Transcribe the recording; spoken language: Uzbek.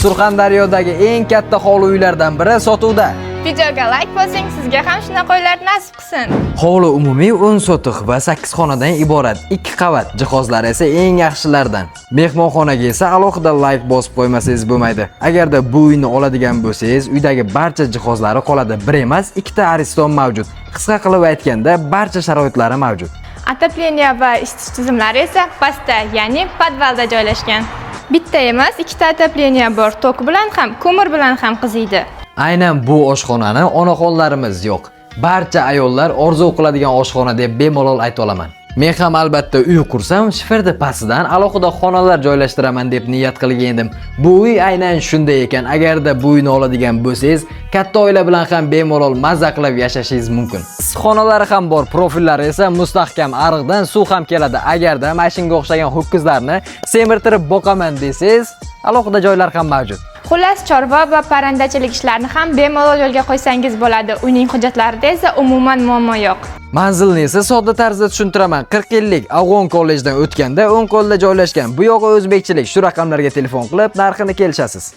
Surxondaryodagi eng katta hovli uylardan biri sotuvda. Videoga like bosing, sizga ham shunaqa uylar nasib qilsin. Hovli umumiy 10 sotix va 8 xonadan iborat. 2 qavat, jihozlar esa eng yaxshilardan. Mehmonxonaga esa alohida like bosib qo'ymasangiz bo'lmaydi. Agarda bu uyni oladigan bo'lsangiz, uydagi barcha jihozlari qoladi. Bir emas, 2 ta Ariston mavjud. Qisqa qilib aytganda, barcha sharoitlari mavjud. Отопление va isitish tizimlari esa pastda, ya'ni podvalda joylashgan. Bitta emas, 2 ta отопление bor. Tok bilan ham, ko'mir bilan ham qiziydi. Aynan bu oshxonani onaxonlarimiz yo'q. Barcha ayollar orzu qiladigan oshxona deb bemalol ayta olaman. Men ham albatta uy qursam, shiferda pastidan alohida xonalar joylashtiraman deb niyat qilgan edim. Bu uy aynan shunday ekan. Agarda bu uyni oladigan bo'lsangiz, katta oila bilan ham bemalol mazza qilib yashashingiz mumkin. Xonalari ham bor, profillari esa mustahkam, ariqdan suv ham keladi. Agarda mashinga o'xshagan ho'kizlarni semirtirib boqaman desangiz, alohida joylar ham mavjud. Xullas, chorva va parrandachilik ishlarini ham bemalol yo'lga qo'ysangiz bo'ladi. Uyning hujjatlarida esa umuman muammo yo'q. Manzilni esa sodda tarzda tushuntiraman. 40 yillik Afg'on kollejdan o'tganda o'ng qo'lda joylashgan. Bu yog'i o'zbekchilik. Shu raqamlarga telefon qilib, narxini kelishasiz.